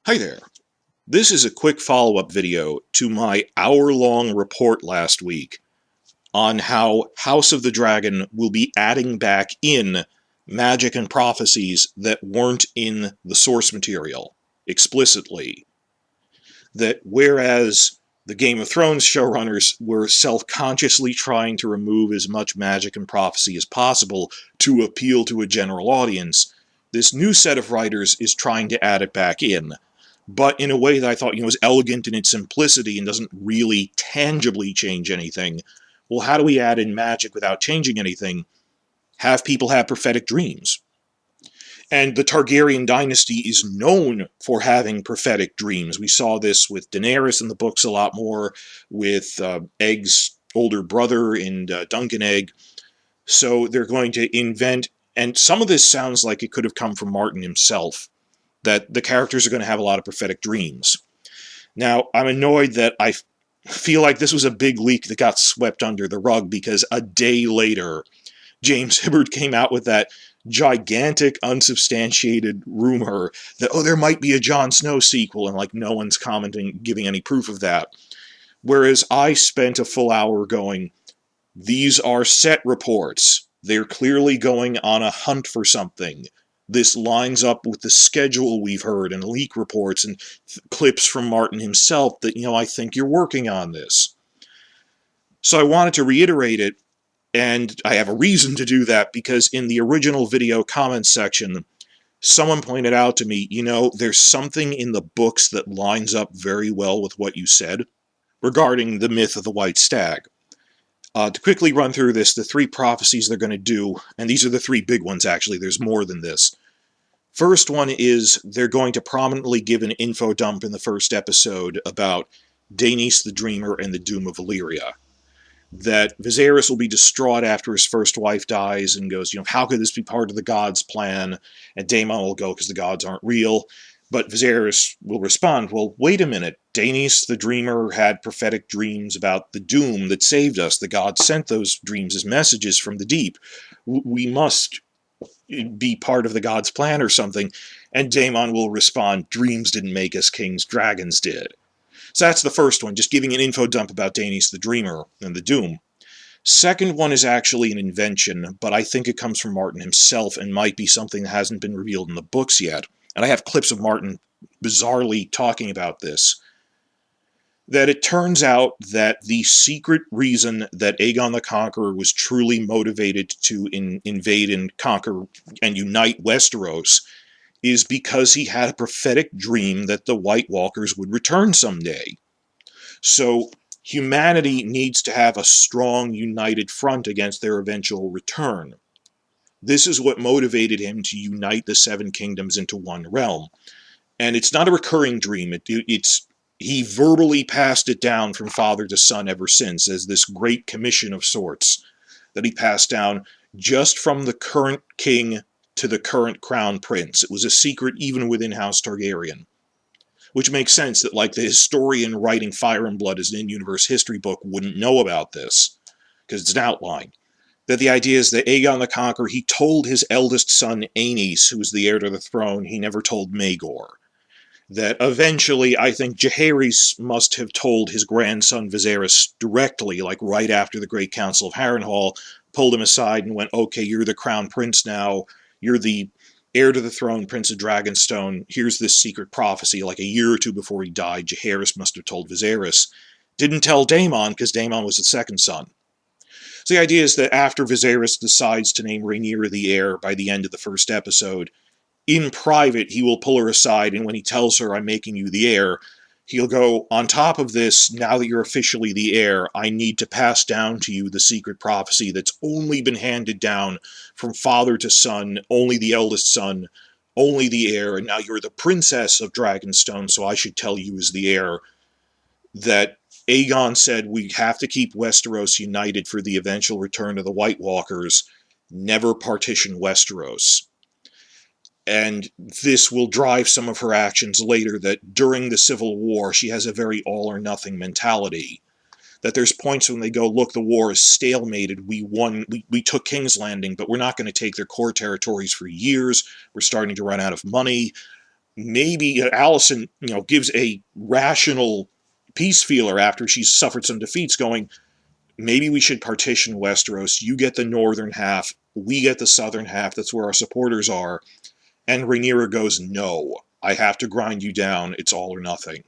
Hi there. This is a quick follow-up video to my hour-long report last week on how House of the Dragon will be adding back in magic and prophecies that weren't in the source material explicitly. That whereas the Game of Thrones showrunners were self-consciously trying to remove as much magic and prophecy as possible to appeal to a general audience, this new set of writers is trying to add it back in, but in a way that I thought was elegant in its simplicity and doesn't really tangibly change anything. Well, how do we add in magic without changing anything? Have people have prophetic dreams. And the Targaryen dynasty is known for having prophetic dreams. We saw this with Daenerys in the books a lot more, with Egg's older brother in Duncan Egg. So they're going to invent, and some of this sounds like it could have come from Martin himself, that the characters are going to have a lot of prophetic dreams. Now, I'm annoyed that I feel like this was a big leak that got swept under the rug, because a day later, James Hibberd came out with that gigantic, unsubstantiated rumor that, there might be a Jon Snow sequel, and no one's commenting, giving any proof of that. Whereas I spent a full hour going, these are set reports. They're clearly going on a hunt for something. This lines up with the schedule we've heard and leak reports and clips from Martin himself that, I think you're working on this. So I wanted to reiterate it, and I have a reason to do that, because in the original video comments section, someone pointed out to me, there's something in the books that lines up very well with what you said regarding the myth of the White Stag. To quickly run through this, the three prophecies they're going to do, and these are the three big ones actually, there's more than this. First one is they're going to prominently give an info dump in the first episode about Daenys the Dreamer and the doom of Valyria. That Viserys will be distraught after his first wife dies and goes, how could this be part of the gods' plan? And Daemon will go, because the gods aren't real. But Viserys will respond, well, wait a minute. Daenys the Dreamer had prophetic dreams about the doom that saved us. The gods sent those dreams as messages from the deep. We must be part of the gods' plan or something. And Daemon will respond, dreams didn't make us kings, dragons did. So that's the first one, just giving an info dump about Daenys the Dreamer and the doom. Second one is actually an invention, but I think it comes from Martin himself and might be something that hasn't been revealed in the books yet. And I have clips of Martin bizarrely talking about this. That it turns out that the secret reason that Aegon the Conqueror was truly motivated to invade and conquer and unite Westeros is because he had a prophetic dream that the White Walkers would return someday. So humanity needs to have a strong, united front against their eventual return. This is what motivated him to unite the Seven Kingdoms into one realm. And it's not a recurring dream. He verbally passed it down from father to son ever since, as this great commission of sorts that he passed down just from the current king to the current crown prince. It was a secret even within House Targaryen. Which makes sense that, the historian writing Fire and Blood as an in-universe history book wouldn't know about this, because it's an outline. That the idea is that Aegon the Conqueror, he told his eldest son, Aenys, who was the heir to the throne, he never told Maegor. That eventually, I think Jaehaerys must have told his grandson Viserys directly, right after the Great Council of Harrenhal, pulled him aside and went, okay, you're the crown prince now, you're the heir to the throne, Prince of Dragonstone, here's this secret prophecy. A year or two before he died, Jaehaerys must have told Viserys. Didn't tell Daemon, because Daemon was the second son. So the idea is that after Viserys decides to name Rhaenyra the heir by the end of the first episode, in private, he will pull her aside, and when he tells her, I'm making you the heir, he'll go, on top of this, now that you're officially the heir, I need to pass down to you the secret prophecy that's only been handed down from father to son, only the eldest son, only the heir, and now you're the princess of Dragonstone, so I should tell you as the heir, that Aegon said we have to keep Westeros united for the eventual return of the White Walkers, never partition Westeros. And this will drive some of her actions later, that during the Civil War, she has a very all-or-nothing mentality. That there's points when they go, look, the war is stalemated, we won, we took King's Landing, but we're not going to take their core territories for years, we're starting to run out of money, maybe Alicent, gives a rational peace feeler after she's suffered some defeats, going, maybe we should partition Westeros. You get the northern half, we get the southern half. That's where our supporters are. And Rhaenyra goes, no, I have to grind you down. It's all or nothing.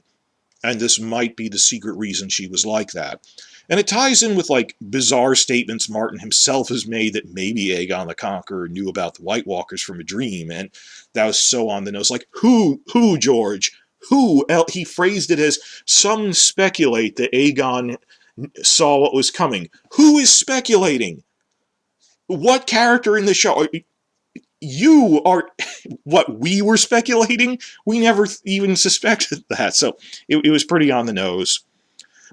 And this might be the secret reason she was like that. And it ties in with, bizarre statements Martin himself has made that maybe Aegon the Conqueror knew about the White Walkers from a dream. And that was so on the nose. Who, George? Who? He phrased it as, some speculate that Aegon saw what was coming. Who is speculating? What character in the show? You are... What, we were speculating? We never even suspected that. So it was pretty on the nose.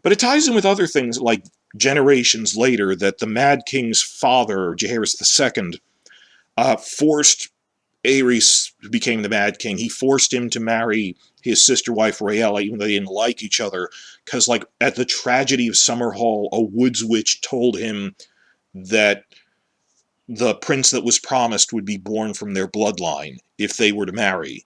But it ties in with other things, like generations later, that the Mad King's father, Jaehaerys II, forced Aerys, who became the Mad King, he forced him to marry his sister wife Rhaella, even though they didn't like each other, because, at the tragedy of Summerhall, a woods witch told him that the prince that was promised would be born from their bloodline if they were to marry.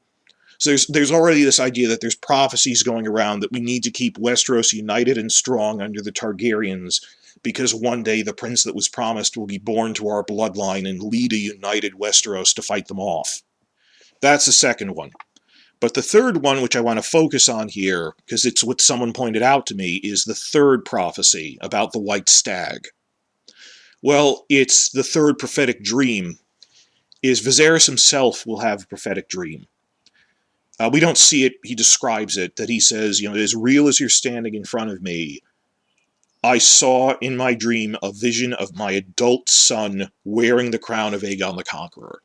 So there's already this idea that there's prophecies going around that we need to keep Westeros united and strong under the Targaryens, because one day the prince that was promised will be born to our bloodline and lead a united Westeros to fight them off. That's the second one. But the third one, which I want to focus on here, because it's what someone pointed out to me, is the third prophecy about the White Stag. Well, it's the third prophetic dream. Viserys himself will have a prophetic dream. We don't see it, he describes it, that he says, as real as you're standing in front of me, I saw in my dream a vision of my adult son wearing the crown of Aegon the Conqueror.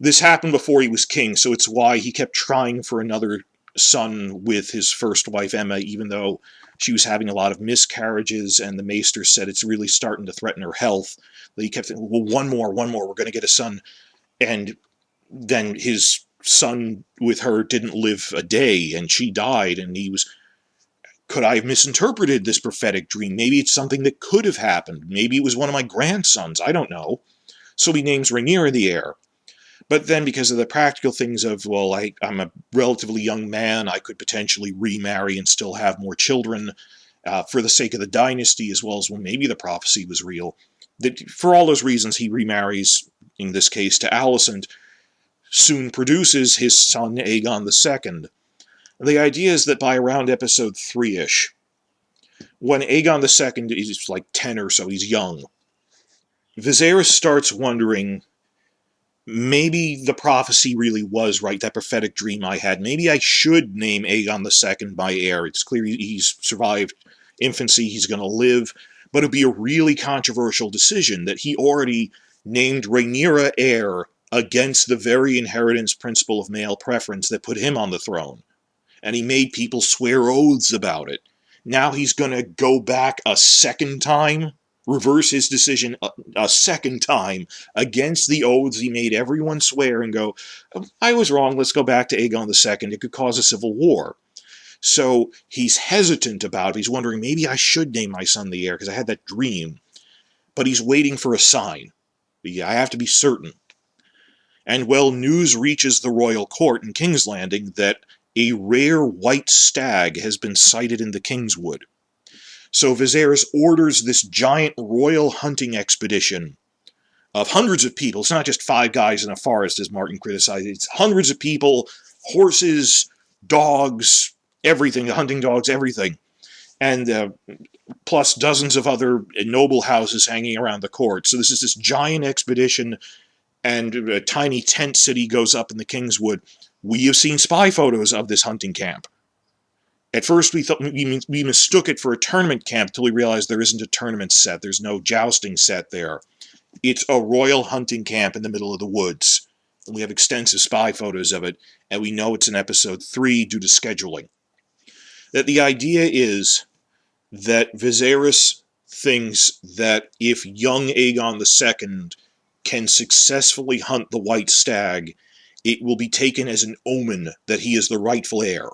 This happened before he was king, so it's why he kept trying for another son with his first wife Emma, even though she was having a lot of miscarriages, and the maester said it's really starting to threaten her health. That he kept saying, well, one more, we're going to get a son. And then his son with her didn't live a day, and she died, and he was... Could I have misinterpreted this prophetic dream? Maybe it's something that could have happened. Maybe it was one of my grandsons. I don't know. So he names Rhaenyra the heir. But then, because of the practical things of, well, I'm a relatively young man, I could potentially remarry and still have more children, for the sake of the dynasty, as well as, well, maybe the prophecy was real. For all those reasons, he remarries, in this case, to Alicent, soon produces his son Aegon II. The idea is that by around episode 3-ish, when Aegon II is 10 or so, he's young, Viserys starts wondering, maybe the prophecy really was right, that prophetic dream I had. Maybe I should name Aegon II my heir. It's clear he's survived infancy, he's going to live, but it'd be a really controversial decision that he already named Rhaenyra heir against the very inheritance principle of male preference that put him on the throne. And he made people swear oaths about it. Now he's going to go back a second time, reverse his decision a second time against the oaths he made everyone swear, and go, I was wrong, let's go back to Aegon II. It could cause a civil war. So he's hesitant about it. He's wondering, maybe I should name my son the heir, because I had that dream. But he's waiting for a sign. I have to be certain. And, well, news reaches the royal court in King's Landing that a rare white stag has been sighted in the Kingswood. So Viserys orders this giant royal hunting expedition of hundreds of people. It's not just 5 guys in a forest, as Martin criticized. It's hundreds of people, horses, dogs, everything, hunting dogs, everything. And plus dozens of other noble houses hanging around the court. So this is this giant expedition, and a tiny tent city goes up in the Kingswood. We have seen spy photos of this hunting camp. At first, we thought we mistook it for a tournament camp until we realized there isn't a tournament set. There's no jousting set there. It's a royal hunting camp in the middle of the woods. And we have extensive spy photos of it, and we know it's in episode 3 due to scheduling. That the idea is that Viserys thinks that if young Aegon II can successfully hunt the white stag, it will be taken as an omen that he is the rightful heir.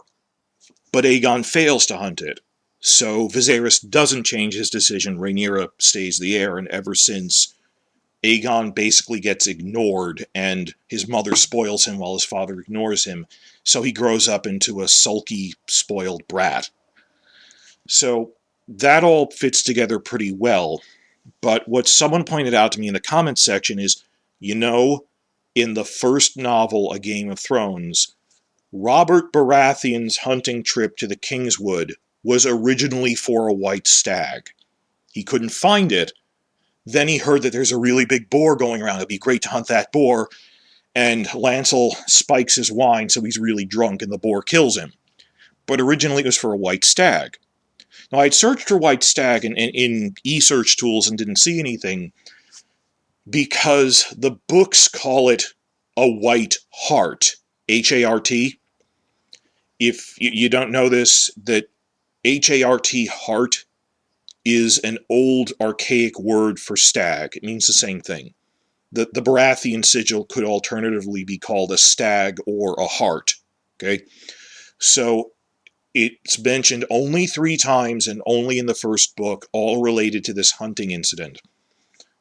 But Aegon fails to hunt it, so Viserys doesn't change his decision. Rhaenyra stays the heir, and ever since, Aegon basically gets ignored, and his mother spoils him while his father ignores him, so he grows up into a sulky, spoiled brat. So that all fits together pretty well, but what someone pointed out to me in the comments section is, in the first novel, A Game of Thrones, Robert Baratheon's hunting trip to the Kingswood was originally for a white stag. He couldn't find it. Then he heard that there's a really big boar going around. It'd be great to hunt that boar. And Lancel spikes his wine, so he's really drunk, and the boar kills him. But originally it was for a white stag. Now, I'd searched for white stag in e-search tools and didn't see anything, because the books call it a white hart, H-A-R-T. If you don't know this, that H-A-R-T, hart, is an old archaic word for stag. It means the same thing. The Baratheon sigil could alternatively be called a stag or a hart. Okay? So it's mentioned only 3 times and only in the first book, all related to this hunting incident,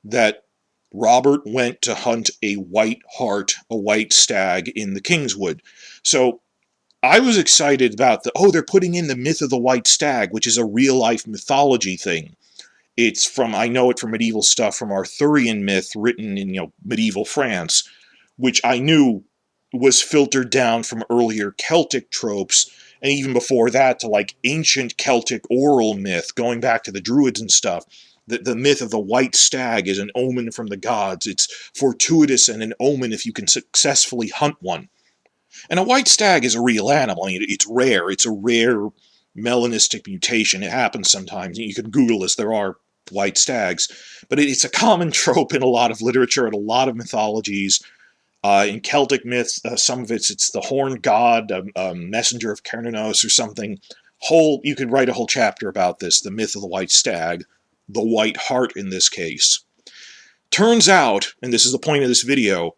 that Robert went to hunt a white hart, a white stag, in the Kingswood. So I was excited about they're putting in the myth of the white stag, which is a real-life mythology thing. I know it from medieval stuff, from Arthurian myth written in, medieval France, which I knew was filtered down from earlier Celtic tropes, and even before that to, ancient Celtic oral myth, going back to the Druids and stuff. The myth of the white stag is an omen from the gods. It's fortuitous and an omen if you can successfully hunt one. And a white stag is a real animal. It's rare. It's a rare melanistic mutation. It happens sometimes. You can Google this. There are white stags. But it's a common trope in a lot of literature and a lot of mythologies. In Celtic myths, some of it's the horned god, a messenger of Cernunnos or something. You could write a whole chapter about this, the myth of the white stag, the white hart in this case. Turns out, and this is the point of this video,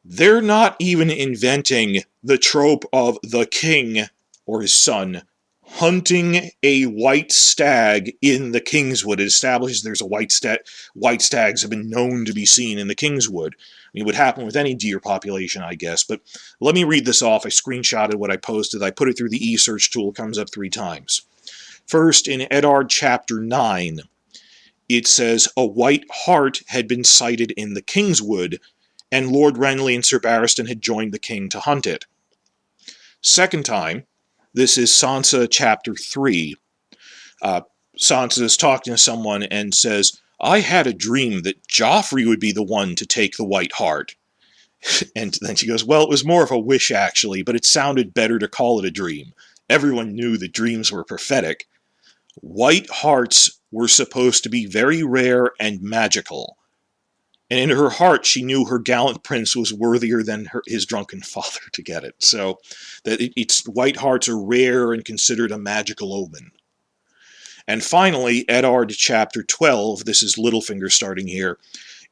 they're not even inventing the trope of the king, or his son, hunting a white stag in the Kingswood. It establishes there's a white stag. White stags have been known to be seen in the Kingswood. It would happen with any deer population, I guess, but let me read this off. I screenshotted what I posted. I put it through the e-search tool. It comes up 3 times. First, in Eddard chapter 9, it says, a white hart had been sighted in the Kingswood, and Lord Renly and Sir Barristan had joined the king to hunt it. Second time, this is Sansa chapter 3. Sansa is talking to someone and says, I had a dream that Joffrey would be the one to take the white hart. And then she goes, well, it was more of a wish, actually, but it sounded better to call it a dream. Everyone knew that dreams were prophetic. White harts were supposed to be very rare and magical. And in her heart, she knew her gallant prince was worthier than his drunken father to get it. So that white harts are rare and considered a magical omen. And finally, Eddard chapter 12, this is Littlefinger starting here.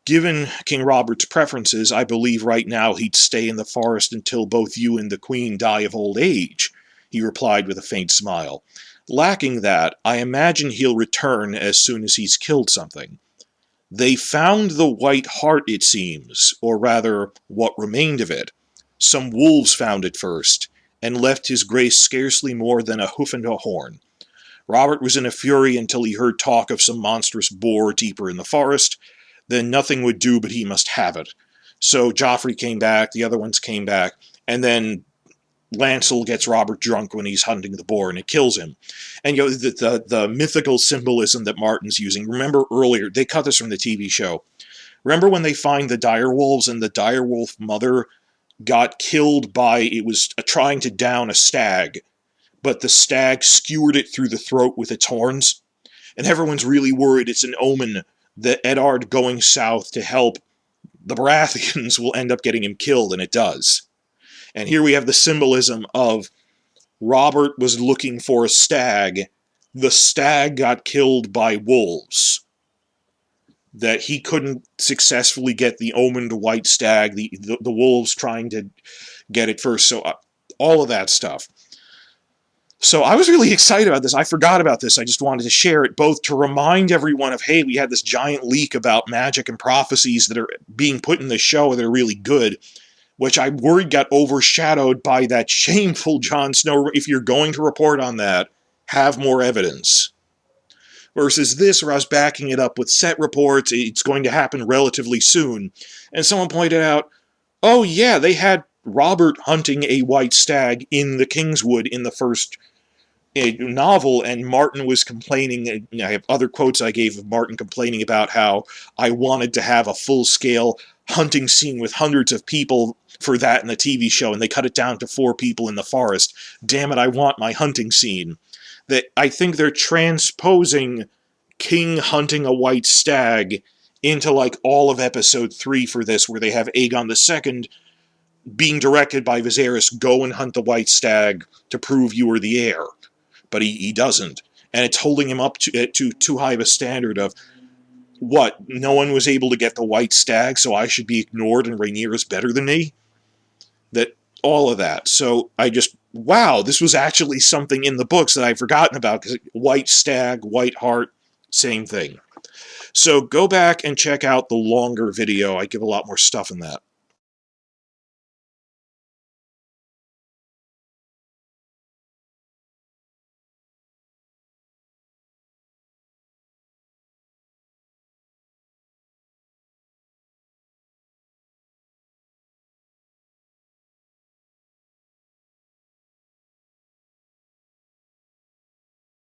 Given King Robert's preferences, I believe right now he'd stay in the forest until both you and the queen die of old age, he replied with a faint smile. Lacking that, I imagine he'll return as soon as he's killed something. They found the white hart, it seems, or rather, what remained of it. Some wolves found it first, and left his grace scarcely more than a hoof and a horn. Robert was in a fury until he heard talk of some monstrous boar deeper in the forest. Then nothing would do but he must have it. So Joffrey came back, the other ones came back, and then Lancel gets Robert drunk when he's hunting the boar, and it kills him. And the mythical symbolism that Martin's using. Remember earlier, they cut this from the TV show. Remember when they find the direwolves, and the direwolf mother got killed by, it was trying to down a stag, but the stag skewered it through the throat with its horns? And everyone's really worried it's an omen that Eddard going south to help the Baratheons will end up getting him killed, and it does. And here we have the symbolism of Robert was looking for a stag. The stag got killed by wolves. That he couldn't successfully get the omened white stag, the wolves trying to get it first. So all of that stuff. So I was really excited about this. I forgot about this. I just wanted to share it, both to remind everyone of, hey, we had this giant leak about magic and prophecies that are being put in the show that are really good, which I worried got overshadowed by that shameful Jon Snow. If you're going to report on that, have more evidence. Versus this, where I was backing it up with set reports, it's going to happen relatively soon. And someone pointed out, oh yeah, they had Robert hunting a white stag in the Kingswood in the first novel, and Martin was complaining. I have other quotes I gave of Martin complaining about how I wanted to have a full-scale hunting scene with hundreds of people for that in the TV show, and they cut it down to 4 people in the forest. Damn it, I want my hunting scene. That I think they're transposing King hunting a white stag into like all of episode 3 for this, where they have Aegon II being directed by Viserys, go and hunt the white stag to prove you are the heir. But he doesn't. And it's holding him up to too high of a standard of, what, no one was able to get the white stag, so I should be ignored and Rhaenyra is better than me? That, all of that. So I just, wow, this was actually something in the books that I'd forgotten about, because white stag, white hart, same thing. So go back and check out the longer video. I give a lot more stuff in that.